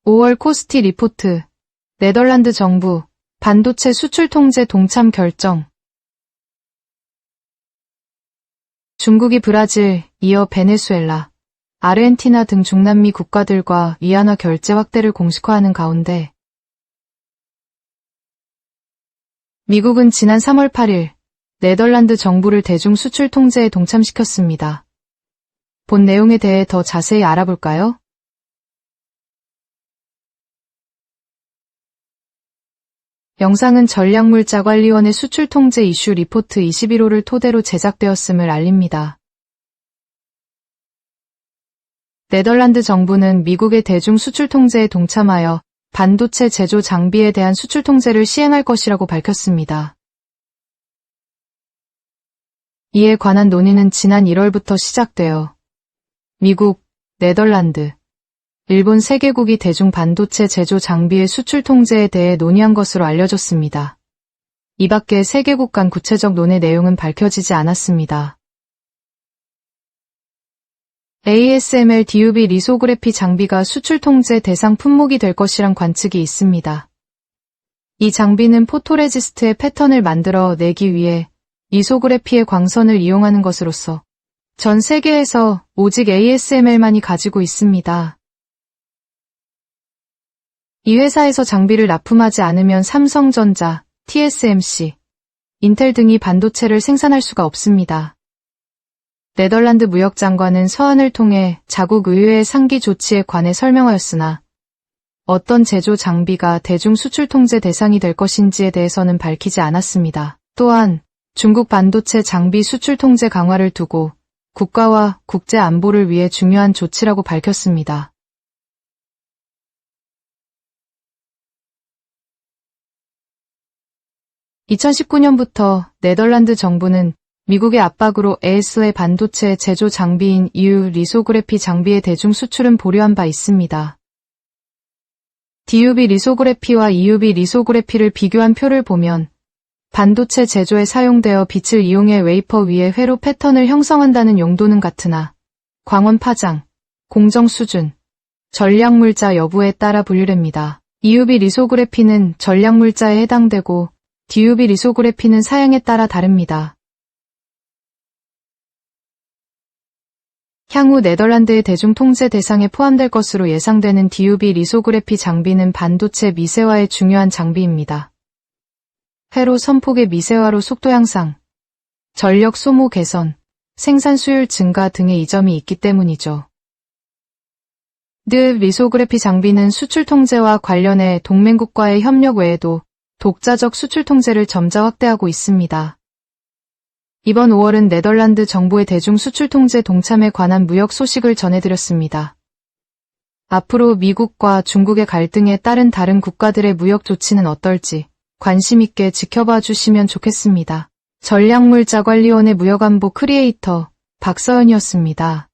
5월 코스티 리포트. 네덜란드 정부 반도체 수출 통제 동참 결정. 중국이 브라질, 이어 베네수엘라, 아르헨티나 등 중남미 국가들과 위안화 결제 확대를 공식화하는 가운데 미국은 지난 3월 8일 네덜란드 정부를 대중 수출 통제에 동참시켰습니다. 본 내용에 대해 더 자세히 알아볼까요? 영상은 전략물자관리원의 수출 통제 이슈 리포트 21호를 토대로 제작되었음을 알립니다. 네덜란드 정부는 미국의 대중 수출 통제에 동참하여 반도체 제조 장비에 대한 수출 통제를 시행할 것이라고 밝혔습니다. 이에 관한 논의는 지난 1월부터 시작되어 미국, 네덜란드, 일본 3개국이 대중 반도체 제조 장비의 수출 통제에 대해 논의한 것으로 알려졌습니다. 이 밖에 3개국 간 구체적 논의 내용은 밝혀지지 않았습니다. ASML DUV 리소그래피 장비가 수출 통제 대상 품목이 될 것이란 관측이 있습니다. 이 장비는 포토레지스트의 패턴을 만들어 내기 위해 리소그래피의 광선을 이용하는 것으로서 전 세계에서 오직 ASML만이 가지고 있습니다. 이 회사에서 장비를 납품하지 않으면 삼성전자, TSMC, 인텔 등이 반도체를 생산할 수가 없습니다. 네덜란드 무역장관은 서한을 통해 자국 의회의 상기 조치에 관해 설명하였으나 어떤 제조 장비가 대중 수출 통제 대상이 될 것인지에 대해서는 밝히지 않았습니다. 또한 중국 반도체 장비 수출 통제 강화를 두고 국가와 국제 안보를 위해 중요한 조치라고 밝혔습니다. (2019년부터) 네덜란드 정부는 미국의 압박으로 ASML 반도체 제조 장비인 EU 리소그래피 장비의 대중 수출은 보류한 바 있습니다. DUV 리소그래피와 EUV 리소그래피를 비교한 표를 보면 반도체 제조에 사용되어 빛을 이용해 웨이퍼 위에 회로 패턴을 형성한다는 용도는 같으나 광원 파장, 공정 수준, 전략물자 여부에 따라 분류됩니다. EUV 리소그래피는 전략물자에 해당되고 DUV 리소그래피는 사양에 따라 다릅니다. 향후 네덜란드의 대중 통제 대상에 포함될 것으로 예상되는 DUV 리소그래피 장비는 반도체 미세화의 중요한 장비입니다. 회로 선폭의 미세화로 속도 향상, 전력 소모 개선, 생산 수율 증가 등의 이점이 있기 때문이죠. 리소그래피 장비는 수출 통제와 관련해 동맹국과의 협력 외에도 독자적 수출 통제를 점차 확대하고 있습니다. 이번 5월은 네덜란드 정부의 대중 수출 통제 동참에 관한 무역 소식을 전해드렸습니다. 앞으로 미국과 중국의 갈등에 따른 다른 국가들의 무역 조치는 어떨지 관심 있게 지켜봐 주시면 좋겠습니다. 전략물자관리원의 무역안보 크리에이터 박서연이었습니다.